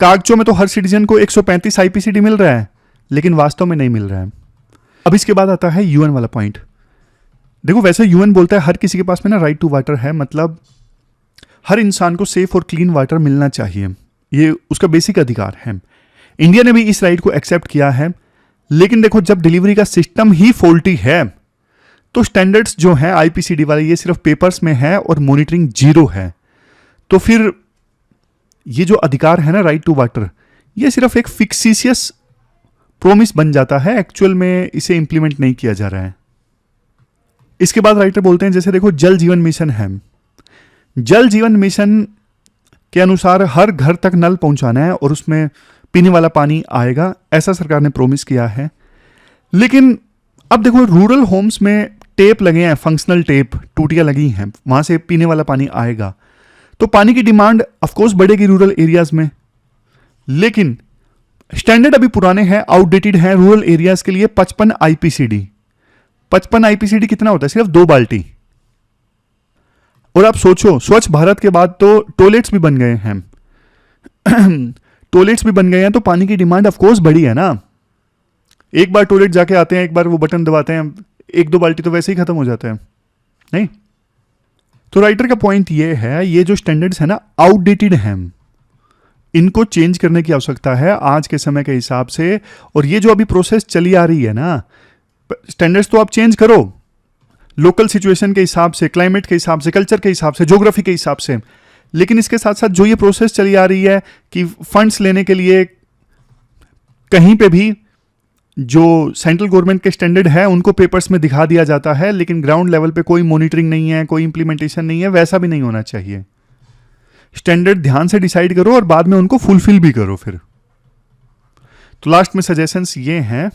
कागजों में तो हर सिटीजन को 135 आईपीसीडी मिल रहा है, लेकिन वास्तव में नहीं मिल रहा है। अब इसके बाद आता है यूएन वाला पॉइंट। देखो वैसे यूएन बोलता है हर किसी के पास में ना राइट टू वाटर है, मतलब हर इंसान को सेफ और क्लीन वाटर मिलना चाहिए, ये उसका बेसिक अधिकार है। इंडिया ने भी इस राइट को एक्सेप्ट किया है, लेकिन देखो जब डिलीवरी का सिस्टम ही फॉल्टी है तो स्टैंडर्ड्स जो हैं आईपीसीडी वाले ये सिर्फ पेपर्स में है और मॉनिटरिंग जीरो है। तो फिर ये जो अधिकार है ना राइट टू वाटर, ये सिर्फ एक फिक्सिशियस प्रोमिस बन जाता है, एक्चुअल में इसे इंप्लीमेंट नहीं किया जा रहा है। इसके बाद राइटर बोलते हैं जैसे देखो जल जीवन मिशन है, जल जीवन मिशन के अनुसार हर घर तक नल पहुंचाना है और उसमें पीने वाला पानी आएगा, ऐसा सरकार ने प्रोमिस किया है। लेकिन अब देखो रूरल होम्स में टेप लगे हैं, फंक्शनल टेप, टूटियां लगी हैं, वहां से पीने वाला पानी आएगा, तो पानी की डिमांड ऑफकोर्स बढ़ेगी रूरल एरियाज में। लेकिन स्टैंडर्ड अभी पुराने हैं, आउटडेटेड हैं रूरल एरियाज के लिए। 55 आईपीसीडी, 55 आईपीसीडी कितना होता है? सिर्फ 2 बाल्टी। और आप सोचो स्वच्छ भारत के बाद तो टॉयलेट्स भी बन गए हैं टॉयलेट्स भी बन गए हैं, तो पानी की डिमांड ऑफकोर्स बढ़ी है ना। एक बार टॉयलेट जाके आते हैं, एक बार वो बटन दबाते हैं, 1-2 बाल्टी तो वैसे ही खत्म हो जाते हैं, नहीं? तो राइटर का पॉइंट ये है, ये जो स्टैंडर्ड्स है ना आउटडेटेड हैं, इनको चेंज करने की आवश्यकता है आज के समय के हिसाब से। और ये जो अभी प्रोसेस चली आ रही है ना, स्टैंडर्ड्स तो आप चेंज करो लोकल सिचुएशन के हिसाब से, क्लाइमेट के हिसाब से, कल्चर के हिसाब से, ज्योग्राफी के हिसाब से, लेकिन इसके साथ साथ जो ये प्रोसेस चली आ रही है कि फंड्स लेने के लिए कहीं पे भी जो सेंट्रल गवर्नमेंट के स्टैंडर्ड है उनको पेपर्स में दिखा दिया जाता है, लेकिन ग्राउंड लेवल पे कोई मॉनिटरिंग नहीं है, कोई इंप्लीमेंटेशन नहीं है, वैसा भी नहीं होना चाहिए। स्टैंडर्ड ध्यान से डिसाइड करो और बाद में उनको फुलफिल भी करो फिर। तो लास्ट में सजेशंस ये हैं,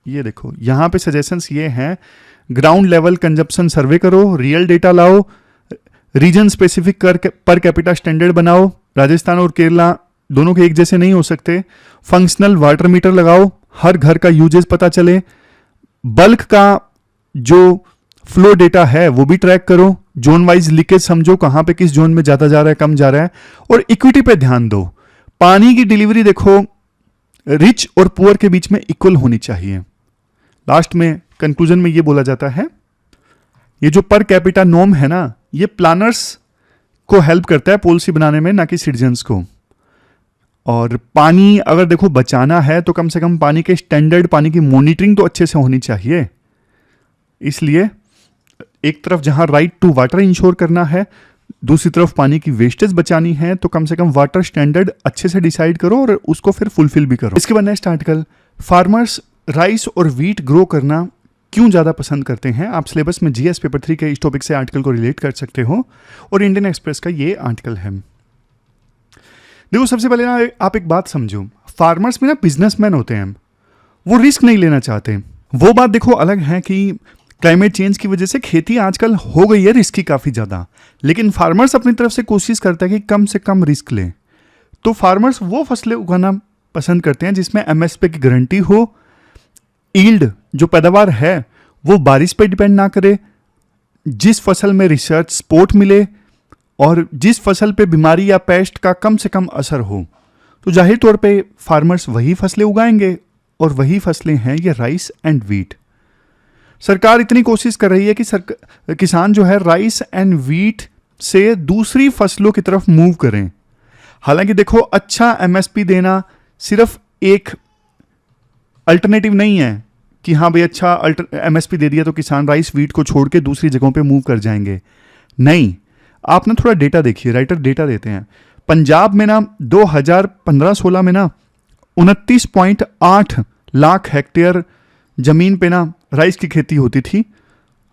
ये देखो यहां पे सजेशंस ये हैं, ग्राउंड लेवल कंजप्शन सर्वे करो, रियल डेटा लाओ, region specific per capita standard बनाओ, राजस्थान और केरला दोनों के एक जैसे नहीं हो सकते, फंक्शनल वाटर मीटर लगाओ, हर घर का यूजेज पता चले, बल्क का जो फ्लो डेटा है वो भी ट्रैक करो, जोन वाइज लीकेज समझो कहां पे किस जोन में ज्यादा जा रहा है कम जा रहा है, और इक्विटी पे ध्यान दो। पानी की डिलीवरी देखो रिच और पुअर के बीच में इक्वल होनी चाहिए। लास्ट में कंक्लूजन में ये बोला जाता है, ये जो पर कैपिटा नॉर्म है ना, ये प्लानर्स को हेल्प करता है पॉलिसी बनाने में, ना कि सिटीजन्स को। और पानी अगर देखो बचाना है तो कम से कम पानी के स्टैंडर्ड, पानी की मॉनिटरिंग तो अच्छे से होनी चाहिए। इसलिए एक तरफ जहां राइट टू वाटर इंश्योर करना है, दूसरी तरफ पानी की वेस्टेज बचानी है, तो कम से कम वाटर स्टैंडर्ड अच्छे से डिसाइड करो और उसको फिर फुलफिल भी करो। इसके बाद नेक्स्ट आर्टिकल, फार्मर्स राइस और व्हीट ग्रो करना क्यों ज़्यादा पसंद करते हैं। आप सिलेबस में जीएस पेपर 3 के इस टॉपिक से आर्टिकल को रिलेट कर सकते हो, और इंडियन एक्सप्रेस का ये आर्टिकल है। देखो सबसे पहले ना आप एक बात समझो, फार्मर्स में ना बिजनेसमैन होते हैं, वो रिस्क नहीं लेना चाहते। वो बात देखो अलग है कि क्लाइमेट चेंज की वजह से खेती आजकल हो गई है रिस्की काफ़ी ज़्यादा, लेकिन फार्मर्स अपनी तरफ से कोशिश करता है कि कम से कम रिस्क लें। तो फार्मर्स वो फसलें उगाना पसंद करते हैं जिसमें एमएसपी की गारंटी हो, ईल्ड जो पैदावार है वो बारिश पर डिपेंड ना करे, जिस फसल में रिसर्च सपोर्ट मिले, और जिस फसल पे बीमारी या पेस्ट का कम से कम असर हो। तो जाहिर तौर पे फार्मर्स वही फसलें उगाएंगे, और वही फसलें हैं ये राइस एंड व्हीट। सरकार इतनी कोशिश कर रही है कि किसान जो है राइस एंड व्हीट से दूसरी फसलों की तरफ मूव करें। हालांकि देखो अच्छा एमएसपी देना सिर्फ एक अल्टरनेटिव नहीं है कि हाँ भाई अच्छा एमएसपी दे दिया तो किसान राइस व्हीट को छोड़ के दूसरी जगहों पे मूव कर जाएंगे। नहीं, आप ना थोड़ा डेटा देखिए, राइटर डेटा देते हैं। पंजाब में ना 2015-16 में ना 29.8 लाख हेक्टेयर जमीन पे ना राइस की खेती होती थी।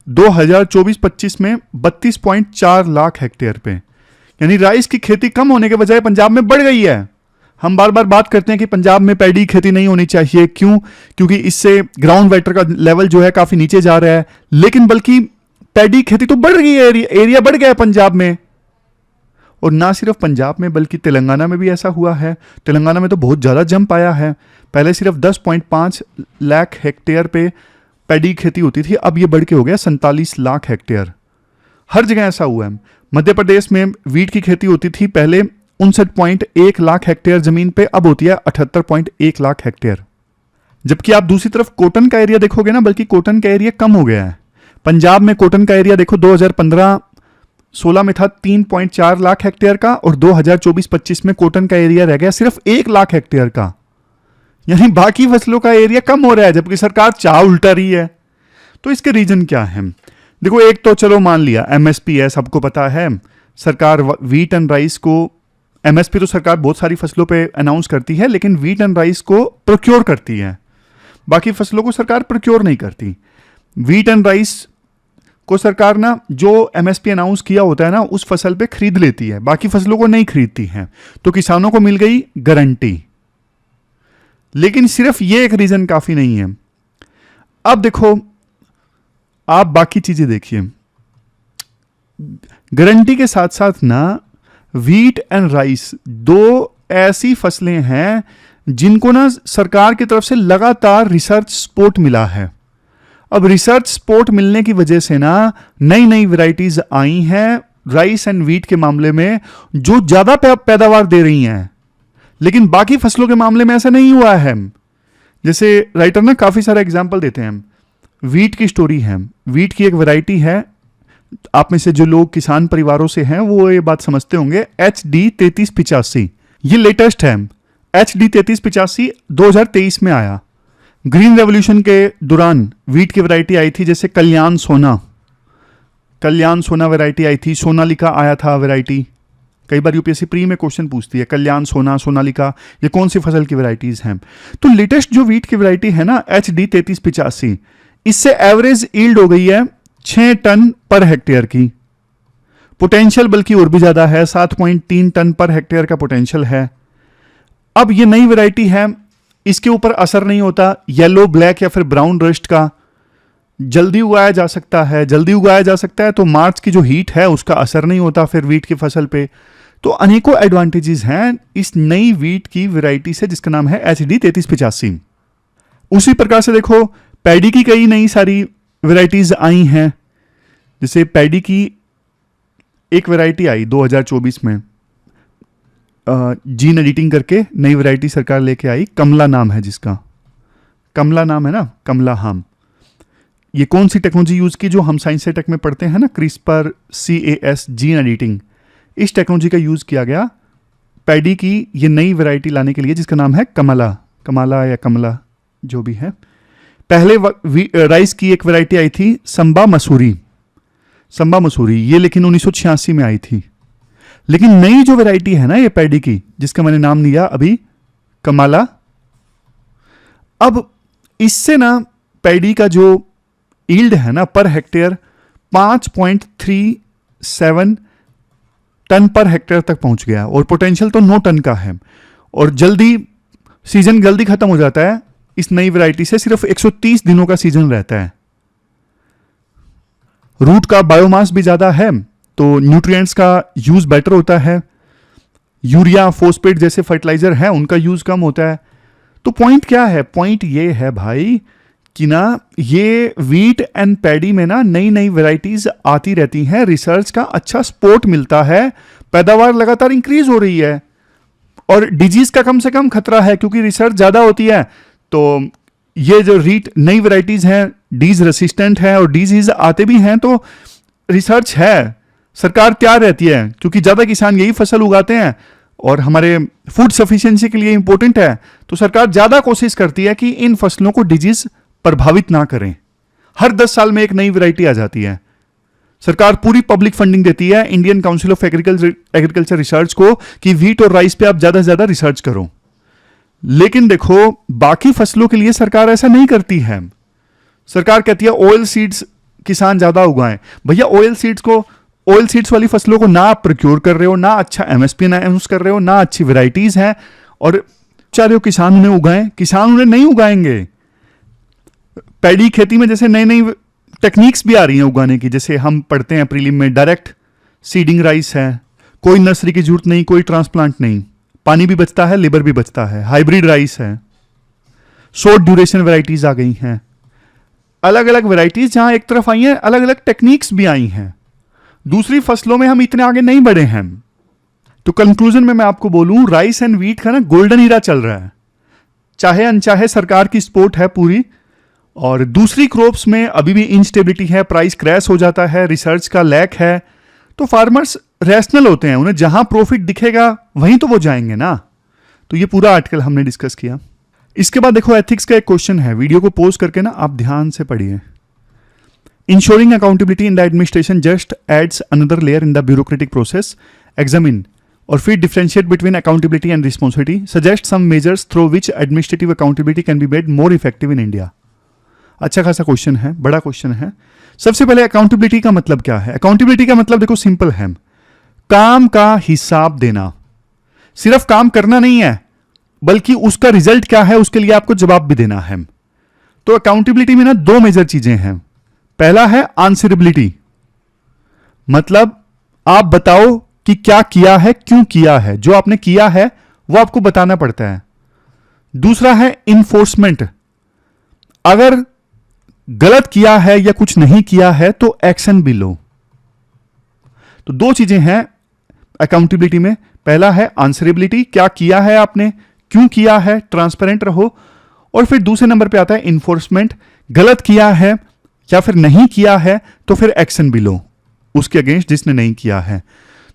2024-25 में 32.4 लाख हेक्टेयर पे, यानी राइस की खेती कम होने के बजाय पंजाब में बढ़ गई है। हम बार बार बात करते हैं कि पंजाब में पैडी खेती नहीं होनी चाहिए, क्यों? क्योंकि इससे ग्राउंड वाटर का लेवल जो है काफी नीचे जा रहा है, लेकिन बल्कि पैडी खेती तो बढ़ गई है, एरिया बढ़ गया है पंजाब में। और ना सिर्फ पंजाब में बल्कि तेलंगाना में भी ऐसा हुआ है। तेलंगाना में तो बहुत ज़्यादा जंप आया है, पहले सिर्फ 10.5 लाख हेक्टेयर पे पैडी खेती होती थी, अब ये बढ़ के हो गया 47 लाख हेक्टेयर। हर जगह ऐसा हुआ है। मध्य प्रदेश में वीट की खेती होती थी पहले 59.1 लाख हेक्टेयर जमीन पे, अब होती है 78.1 लाख हेक्टेयर। जबकि आप दूसरी तरफ कॉटन का एरिया देखोगे ना, बल्कि कॉटन का एरिया कम हो गया है। पंजाब में कॉटन का एरिया देखो 2015-16 में था 3.4 लाख हेक्टेयर का, और 2024-25 में कॉटन का एरिया रह गया सिर्फ 1 लाख हेक्टेयर का। यानी बाकी फसलों का एरिया कम हो रहा है, जबकि सरकार चाह उल्टा रही है। तो इसके रीजन क्या है? देखो एक तो चलो मान लिया एमएसपी है, सबको पता है सरकार व्हीट एंड राइस को, एमएसपी तो सरकार बहुत सारी फसलों पे अनाउंस करती है, लेकिन व्हीट एंड राइस को प्रोक्योर करती है, बाकी फसलों को सरकार प्रोक्योर नहीं करती। व्हीट एंड राइस को सरकार ना जो एमएसपी अनाउंस किया होता है ना उस फसल पे खरीद लेती है, बाकी फसलों को नहीं खरीदती है। तो किसानों को मिल गई गारंटी। लेकिन सिर्फ ये एक रीजन काफी नहीं है। अब देखो आप बाकी चीजें देखिए, गारंटी के साथ साथ ना व्हीट एंड राइस दो ऐसी फसलें हैं जिनको ना सरकार की तरफ से लगातार रिसर्च सपोर्ट मिला है। अब रिसर्च सपोर्ट मिलने की वजह से ना नई नई वैरायटीज आई हैं राइस एंड व्हीट के मामले में, जो ज्यादा पैदावार दे रही हैं। लेकिन बाकी फसलों के मामले में ऐसा नहीं हुआ है। जैसे राइटर ना काफी सारा एग्जाम्पल देते हैं। व्हीट की स्टोरी है, व्हीट की एक वैरायटी है, आप में से जो लोग किसान परिवारों से हैं वो ये बात समझते होंगे, HD 3385, ये लेटेस्ट है। HD 3385 2023 में आया। ग्रीन रेवोल्यूशन के दौरान व्हीट की वैरायटी आई थी, जैसे कल्याण सोना वैरायटी आई थी, सोनालिका आया था वैरायटी। कई बार यूपीएससी प्री में क्वेश्चन पूछती है कल्याण सोनालिका ये कौन सी फसल की वैरायटीज हैं। तो लेटेस्ट जो व्हीट की वैरायटी है ना HD 3385, इससे एवरेज ईल्ड हो गई है 6 टन पर हेक्टेयर की। पोटेंशियल बल्कि और भी ज्यादा है, 7.3 टन पर हेक्टेयर का पोटेंशियल है। अब ये नई वैरायटी है, इसके ऊपर असर नहीं होता येलो, ब्लैक या फिर ब्राउन रस्ट का। जल्दी उगाया जा सकता है, जल्दी उगाया जा सकता है, तो मार्च की जो हीट है उसका असर नहीं होता फिर वीट की फसल पे। तो अनेकों एडवांटेजेस हैं इस नई वीट की वैरायटी से जिसका नाम है HD 3385। उसी प्रकार से देखो पैडी की कई नई सारी वैरायटीज आई हैं। जैसे पैडी की एक वैरायटी आई 2024 में, जीन एडिटिंग करके नई वैरायटी सरकार लेके आई, कमला नाम है जिसका, कमला नाम है ना, कमला हाम। ये कौन सी टेक्नोलॉजी यूज की, जो हम साइंस टेक में पढ़ते हैं ना, CRISPR CAS जीन एडिटिंग, इस टेक्नोलॉजी का यूज किया गया पैडी की ये नई वैरायटी लाने के लिए जिसका नाम है कमला या कमला जो भी है। पहले राइस की एक वैरायटी आई थी संबा मसूरी, ये लेकिन 1986 में आई थी। लेकिन नई जो वैरायटी है ना ये पैडी की, जिसका मैंने नाम लिया अभी कमाला, अब इससे ना पैडी का जो यील्ड है ना per hectare 5.37 ton per hectare तक पहुंच गया, और पोटेंशियल तो 9 टन का है। और सीजन जल्दी खत्म हो जाता है इस नई वैरायटी से, सिर्फ 130 दिनों का सीजन रहता है। रूट का बायोमास भी ज्यादा है तो न्यूट्रिएंट्स का यूज बेटर होता है। यूरिया, फॉस्फेट जैसे फर्टिलाइजर है उनका यूज कम होता है। तो पॉइंट क्या है, पॉइंट ये है भाई कि ना ये वीट एंड पैडी में ना नई नई वैरायटीज आती रहती हैं, रिसर्च का अच्छा सपोर्ट मिलता है, पैदावार लगातार इंक्रीज हो रही है और डिजीज का कम से कम खतरा है क्योंकि रिसर्च ज्यादा होती है। तो ये जो नई वैरायटीज हैं डीज रेसिस्टेंट है और डिजीज आते भी हैं, तो रिसर्च है, सरकार तैयार रहती है क्योंकि ज्यादा किसान यही फसल उगाते हैं और हमारे फूड सफिशिएंसी के लिए इंपॉर्टेंट है। तो सरकार ज्यादा कोशिश करती है कि इन फसलों को डिजीज प्रभावित ना करें। हर 10 साल में एक नई वैरायटी आ जाती है। सरकार पूरी पब्लिक फंडिंग देती है Indian council of agriculture research को कि व्हीट और राइस पे आप ज्यादा से ज्यादा रिसर्च करो। लेकिन देखो बाकी फसलों के लिए सरकार ऐसा नहीं करती है। सरकार कहती है ऑयल सीड्स किसान ज्यादा उगाएं। भैया ऑयल सीड्स वाली फसलों को ना आप प्रोक्योर कर रहे हो, ना अच्छा MSP अनाउंस कर रहे हो, ना अच्छी वैरायटीज हैं, और चाह रहे हो किसान उन्हें उगाएं। किसान उन्हें नहीं उगाएंगे। पैडी खेती में जैसे नई नई टेक्निक्स भी आ रही हैं उगाने की, जैसे हम पढ़ते हैं प्रीलिम में, डायरेक्ट सीडिंग राइस है, कोई नर्सरी की जरूरत नहीं, कोई ट्रांसप्लांट नहीं, पानी भी बचता है, लेबर भी बचता है। हाइब्रिड राइस है, शॉर्ट ड्यूरेशन वैरायटीज आ गई हैं, अलग अलग वैरायटीज जहां एक तरफ आई हैं, अलग अलग टेक्निक्स भी आई हैं। दूसरी फसलों में हम इतने आगे नहीं बढ़े हैं। तो कंक्लूजन में मैं आपको बोलूं, राइस एंड व्हीट का ना गोल्डन ईरा चल रहा है, चाहे अनचाहे सरकार की सपोर्ट है पूरी। और दूसरी क्रॉप्स में अभी भी इंस्टेबिलिटी है, प्राइस क्रैश हो जाता है, रिसर्च का लैक है। तो फार्मर्स रैशनल होते हैं, उन्हें जहां प्रॉफिट दिखेगा वहीं तो वो जाएंगे ना। तो ये पूरा आर्टिकल हमने डिस्कस किया। इसके बाद देखो एथिक्स का एक क्वेश्चन है, वीडियो को पॉज करके ना आप ध्यान से पढ़िए। Insuring accountability in the administration just adds another layer in the bureaucratic process. Examine और फिर differentiate between accountability and responsibility. Suggest some measures through which administrative accountability can be made more effective in India. अच्छा खासा क्वेश्चन है, बड़ा क्वेश्चन है। सबसे पहले अकाउंटेबिलिटी का मतलब क्या है? अकाउंटेबिलिटी का मतलब देखो सिंपल है, काम का हिसाब देना। सिर्फ काम करना नहीं है बल्कि उसका रिजल्ट क्या है उसके लिए आपको जवाब भी देना है। तो अकाउंटेबिलिटी में ना 2 मेजर चीजें हैं। पहला है आंसरेबिलिटी, मतलब आप बताओ कि क्या किया है, क्यों किया है, जो आपने किया है वो आपको बताना पड़ता है। दूसरा है इन्फोर्समेंट, अगर गलत किया है या कुछ नहीं किया है तो एक्शन भी लो। तो 2 चीजें हैं अकाउंटेबिलिटी में। पहला है आंसरेबिलिटी, क्या किया है आपने, क्यों किया है, ट्रांसपेरेंट रहो। और फिर दूसरे नंबर पे आता है इन्फोर्समेंट, गलत किया है या फिर नहीं किया है तो फिर एक्शन भी लो उसके अगेंस्ट जिसने नहीं किया है।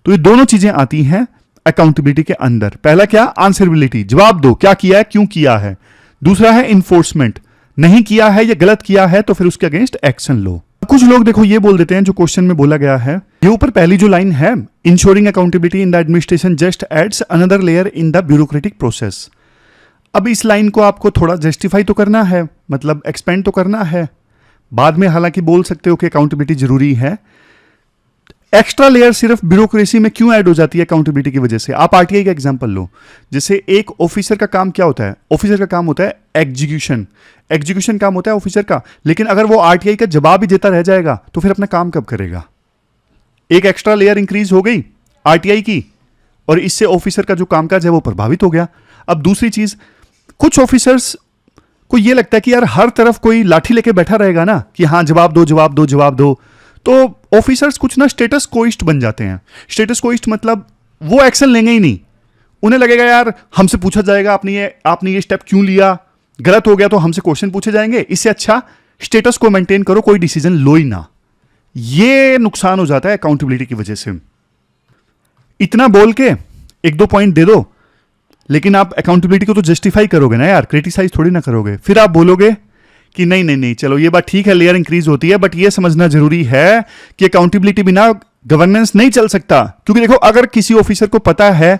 तो ये दोनों चीजें आती हैं अकाउंटेबिलिटी के अंदर। पहला क्या, आंसरेबिलिटी, जवाब दो क्या किया है, क्यों किया है। दूसरा है इन्फोर्समेंट, नहीं किया है या गलत किया है तो फिर उसके अगेंस्ट एक्शन लो। कुछ लोग देखो ये बोल देते हैं जो क्वेश्चन में बोला गया है, ये ऊपर पहली जो लाइन है, ensuring accountability in the administration just adds another layer in the bureaucratic process. अब इस लाइन को आपको थोड़ा जस्टिफाई तो करना है, मतलब एक्सपेंड तो करना है। बाद में हालांकि बोल सकते हो कि अकाउंटेबिलिटी जरूरी है। एक्स्ट्रा लेयर सिर्फ ब्यूरोक्रेसी में क्यों ऐड हो जाती है अकाउंटेबिलिटी की वजह से? आप आरटीआई का एग्जांपल लो। जैसे एक ऑफिसर का काम क्या होता है? ऑफिसर का काम होता है एग्जीक्यूशन, एग्जीक्यूशन काम होता है ऑफिसर का। लेकिन अगर वो आरटीआई का जवाब ही देता रह जाएगा तो फिर अपना काम कब करेगा? एक एक्स्ट्रा लेयर इंक्रीज हो गई आरटीआई की, और इससे ऑफिसर का जो कामकाज है वो प्रभावित हो गया। अब दूसरी चीज, कुछ ऑफिसर्स को ये लगता है कि यार हर तरफ कोई लाठी लेके बैठा रहेगा ना कि हाँ जवाब दो जवाब दो जवाब दो, तो ऑफिसर्स कुछ ना स्टेटस कोइस्ट बन जाते हैं। स्टेटस कोइस्ट मतलब वो एक्शन लेंगे ही नहीं। उन्हें लगेगा यार हमसे पूछा जाएगा आपने ये स्टेप क्यों लिया, गलत हो गया तो हमसे क्वेश्चन पूछे जाएंगे, इससे अच्छा स्टेटस को मेंटेन करो, कोई डिसीजन लो ही ना। ये नुकसान हो जाता है अकाउंटेबिलिटी की वजह से। इतना बोल के एक दो पॉइंट दे दो, लेकिन आप अकाउंटेबिलिटी को तो जस्टिफाई करोगे ना यार, क्रिटिसाइज थोड़ी ना करोगे। फिर आप बोलोगे कि नहीं नहीं नहीं चलो ये बात ठीक है, लेयर इंक्रीज होती है, बट ये समझना जरूरी है कि अकाउंटेबिलिटी बिना गवर्नेंस नहीं चल सकता। क्योंकि देखो अगर किसी ऑफिसर को पता है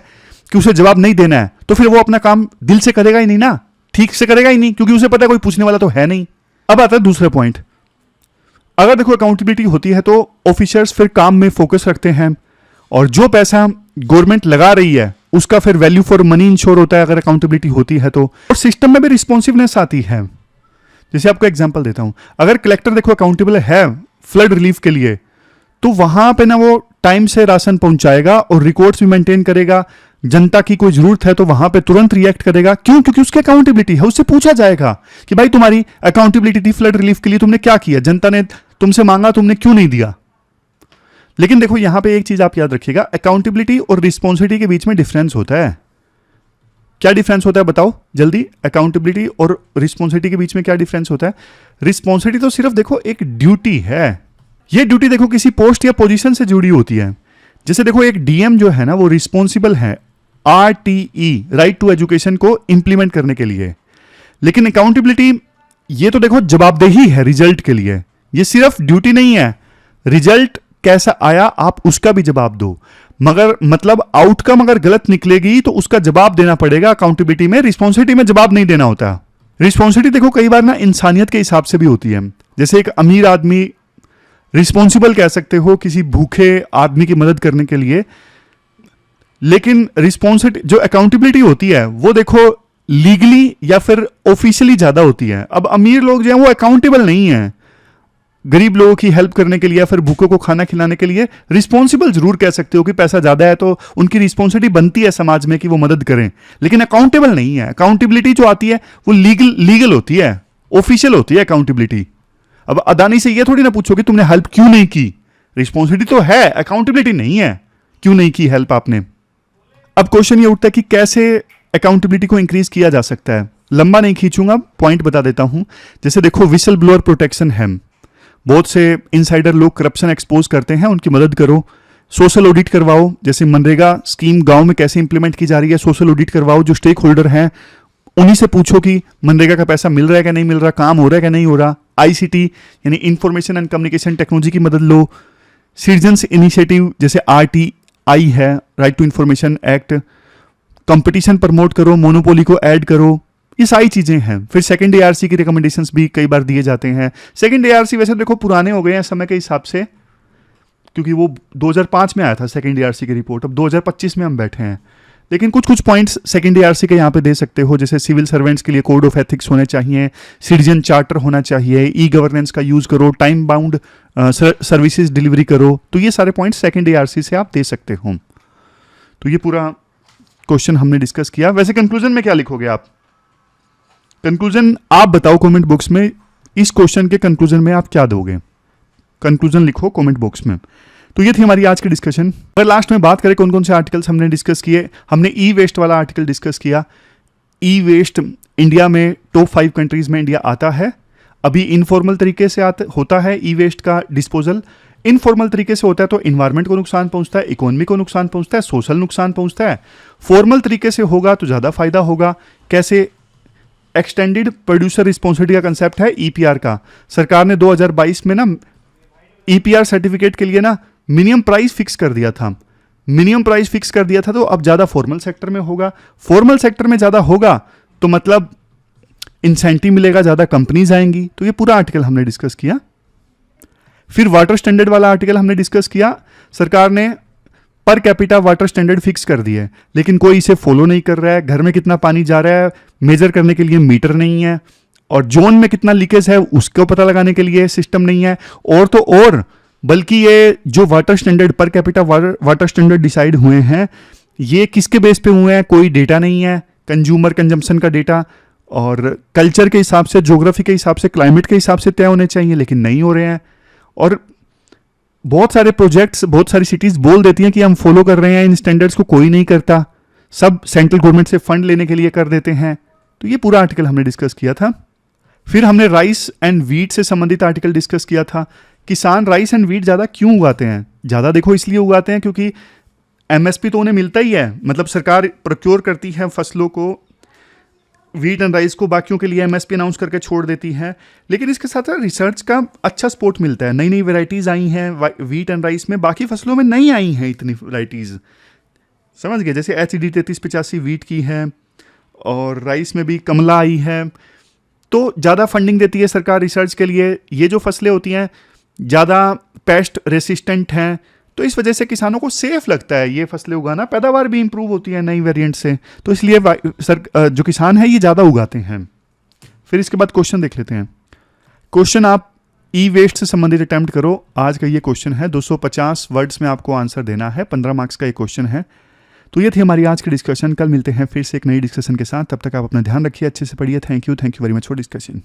कि उसे जवाब नहीं देना है तो फिर वो अपना काम दिल से करेगा ही नहीं ना, ठीक से करेगा ही नहीं, क्योंकि उसे पता है कोई पूछने वाला तो है नहीं। अब आता है दूसरा पॉइंट। अगर देखो अकाउंटेबिलिटी होती है तो ऑफिसर्स फिर काम में फोकस रखते हैं, और जो पैसा गवर्नमेंट लगा रही है उसका फिर वैल्यू फॉर मनी इंश्योर होता है अगर अकाउंटेबिलिटी होती है तो। और सिस्टम में भी रिस्पॉन्सिवनेस आती है। जैसे आपको एग्जांपल देता हूं, अगर कलेक्टर देखो अकाउंटेबल है फ्लड रिलीफ के लिए, तो वहां पे ना वो टाइम से राशन पहुंचाएगा और रिकॉर्ड्स भी मेंटेन करेगा। जनता की कोई जरूरत है तो वहां पे तुरंत रिएक्ट करेगा। क्यों? क्योंकि उसकी अकाउंटेबिलिटी है, उससे पूछा जाएगा कि भाई तुम्हारी अकाउंटेबिलिटी थी फ्लड रिलीफ के लिए, तुमने क्या किया, जनता ने तुमसे मांगा तुमने क्यों नहीं दिया। लेकिन देखो यहां पे एक चीज आप याद रखिएगा, अकाउंटेबिलिटी और रिस्पॉन्सिबिलिटी के बीच में डिफरेंस होता है। क्या डिफरेंस होता है बताओ जल्दी? अकाउंटेबिलिटी और रिस्पॉन्सिबिलिटी के बीच में क्या डिफरेंस होता है? रिस्पॉन्सिबिलिटी तो सिर्फ देखो एक ड्यूटी है। ये ड्यूटी देखो किसी पोस्ट या पोजीशन से जुड़ी होती है। जैसे देखो एक डीएम जो है ना वो रिस्पॉन्सिबल है आरटीई, राइट टू एजुकेशन को इंप्लीमेंट करने के लिए। लेकिन अकाउंटेबिलिटी ये तो देखो जवाबदेही है रिजल्ट के लिए, ये सिर्फ ड्यूटी नहीं है। रिजल्ट कैसा आया आप उसका भी जवाब दो, मगर मतलब आउटकम अगर गलत निकलेगी तो उसका जवाब देना पड़ेगा। अकाउंटेबिलिटी में, रिस्पॉन्सिबिलिटी में जवाब नहीं देना होता। रिस्पॉन्सिबिलिटी देखो कई बार ना इंसानियत के हिसाब से भी होती है। जैसे एक अमीर आदमी रिस्पॉन्सिबल कह सकते हो किसी भूखे आदमी की मदद करने के लिए, लेकिन रिस्पॉन्सिबिलिटी जो अकाउंटेबिलिटी होती है वो देखो लीगली या फिर ऑफिशियली ज्यादा होती है। अब अमीर लोग जो हैं वो अकाउंटेबल नहीं है गरीब लोगों की हेल्प करने के लिए या फिर भूखों को खाना खिलाने के लिए। रिस्पॉन्सिबल जरूर कह सकते हो कि पैसा ज्यादा है तो उनकी रिस्पॉन्सिबिलिटी बनती है समाज में कि वो मदद करें, लेकिन अकाउंटेबल नहीं है। अकाउंटेबिलिटी जो आती है वो लीगल होती है, ऑफिशियल होती है अकाउंटेबिलिटी। अब अदानी से ये थोड़ी ना पूछो कि तुमने हेल्प क्यों नहीं की, रिस्पॉन्सिबिलिटी तो है, अकाउंटेबिलिटी नहीं है क्यों नहीं की हेल्प आपने। अब क्वेश्चन ये उठता है कि कैसे अकाउंटेबिलिटी को इंक्रीज किया जा सकता है। लंबा नहीं खींचूंगा, पॉइंट बता देता हूं। जैसे देखो विसल ब्लोअर प्रोटेक्शन है, बहुत से इनसाइडर लोग करप्शन एक्सपोज करते हैं, उनकी मदद करो। सोशल ऑडिट करवाओ, जैसे मनरेगा स्कीम गांव में कैसे इंप्लीमेंट की जा रही है, सोशल ऑडिट करवाओ। जो स्टेक होल्डर हैं उन्हीं से पूछो कि मनरेगा का पैसा मिल रहा है कि नहीं मिल रहा, काम हो रहा है कि नहीं हो रहा। आईसीटी यानी इंफॉर्मेशन एंड कम्युनिकेशन टेक्नोलॉजी की मदद लो। सिटीजन्स इनिशिएटिव जैसे आरटीआई है, right to information act. Competition promote करो, मोनोपोली को ऐड करो, ये सारी चीजें हैं। फिर सेकंड एआरसी की रिकमेंडेशंस भी कई बार दिए जाते हैं। सेकंड एआरसी वैसे देखो पुराने हो गए हैं समय के हिसाब से, क्योंकि वो 2005 में आया था सेकंड एआरसी की रिपोर्ट, अब 2025 में हम बैठे हैं। लेकिन कुछ कुछ पॉइंट्स सेकंड एआरसी के यहाँ पे दे सकते हो, जैसे सिविल सर्वेंट्स के लिए कोड ऑफ एथिक्स होने चाहिए, सिटीजन चार्टर होना चाहिए, ई गवर्नेंस का यूज करो, टाइम बाउंड सर्विसेज डिलीवरी करो। तो ये सारे पॉइंट्स सेकंड एआरसी से आप दे सकते हो। तो ये पूरा क्वेश्चन हमने डिस्कस किया। वैसे कंक्लूजन में क्या लिखोगे आप? कंक्लूजन आप बताओ कमेंट बॉक्स में, इस क्वेश्चन के कंक्लूजन में आप क्या दोगे? कंक्लूजन लिखो कमेंट बॉक्स में। तो ये थी हमारी आज की डिस्कशन। अगर लास्ट में बात करें कौन कौन से आर्टिकल्स हमने डिस्कस किए, हमने ई वेस्ट वाला आर्टिकल डिस्कस किया। ई वेस्ट इंडिया में टॉप 5 कंट्रीज में इंडिया आता है। अभी इनफॉर्मल तरीके से होता है ई वेस्ट का डिस्पोजल। इनफॉर्मल तरीके से होता है तो इन्वायरमेंट को नुकसान पहुंचता है, इकोनॉमी को नुकसान पहुंचता है, सोशल नुकसान पहुंचता है। फॉर्मल तरीके से होगा तो ज़्यादा फायदा होगा। कैसे? एक्सटेंडेड प्रोड्यूसर रिस्पॉन्सिबिलिटी का कंसेप्ट है ईपीआर का। सरकार ने 2022 में ना ईपीआर सर्टिफिकेट के लिए ना मिनिमम प्राइस फिक्स कर दिया था। मिनिमम प्राइस फिक्स कर दिया था तो अब ज़्यादा फॉर्मल सेक्टर में होगा। फॉर्मल सेक्टर में ज़्यादा होगा तो मतलब इंसेंटिव मिलेगा, ज़्यादा कंपनीज आएंगी। तो ये पूरा आर्टिकल हमने डिस्कस किया। फिर वाटर स्टैंडर्ड वाला आर्टिकल हमने डिस्कस किया, सरकार ने per capita water standard fix कर दिया है, लेकिन कोई इसे फॉलो नहीं कर रहा है। घर में कितना पानी जा रहा है मेजर करने के लिए मीटर नहीं है, और जोन में कितना लीकेज है उसको पता लगाने के लिए सिस्टम नहीं है। और तो और बल्कि ये जो water standard per capita water standard decide हुए हैं, ये किसके बेस पे हुए हैं, कोई डेटा नहीं है, कंज्यूमर कंजम्पशन का डेटा और कल्चर के हिसाब से, ज्योग्राफी के हिसाब से, क्लाइमेट के हिसाब से तय होने चाहिए, लेकिन नहीं हो रहे हैं। और बहुत सारे प्रोजेक्ट्स, बहुत सारी सिटीज बोल देती हैं कि हम फॉलो कर रहे हैं इन स्टैंडर्ड्स को, कोई नहीं करता, सब सेंट्रल गवर्नमेंट से फंड लेने के लिए कर देते हैं। तो ये पूरा आर्टिकल हमने डिस्कस किया था। फिर हमने राइस एंड वीट से संबंधित आर्टिकल डिस्कस किया था। किसान राइस एंड वीट ज़्यादा क्यों उगाते हैं? ज़्यादा देखो इसलिए उगाते हैं क्योंकि एमएसपी तो उन्हें मिलता ही है, मतलब सरकार प्रोक्योर करती है फसलों को, वीट एंड राइस को, बाकियों के लिए एमएसपी अनाउंस करके छोड़ देती है। लेकिन इसके साथ रिसर्च का अच्छा सपोर्ट मिलता है, नई नई वेराइटीज़ आई हैं वीट एंड राइस में, बाकी फसलों में नहीं आई हैं इतनी वेराइटीज़, समझ गए? जैसे HED 3385 वीट की है और राइस में भी कमला आई है। तो ज़्यादा फंडिंग देती है सरकार रिसर्च के लिए। ये जो फसलें होती हैं ज़्यादा पेस्ट रेसिस्टेंट हैं, तो इस वजह से किसानों को सेफ लगता है ये फसलें उगाना, पैदावार भी इंप्रूव होती है नई वेरिएंट से, तो इसलिए जो किसान है ये ज़्यादा उगाते हैं। फिर इसके बाद क्वेश्चन देख लेते हैं। क्वेश्चन आप ई वेस्ट से संबंधित अटेम्प्ट करो। आज का ये क्वेश्चन है, 250 वर्ड्स में आपको आंसर देना है, 15 मार्क्स का ये क्वेश्चन है। तो ये थी हमारी आज की डिस्कशन। कल मिलते हैं फिर से एक नई डिस्कशन के साथ, तब तक आप अपना ध्यान रखिए, अच्छे से पढ़िए। Thank you very much for discussion.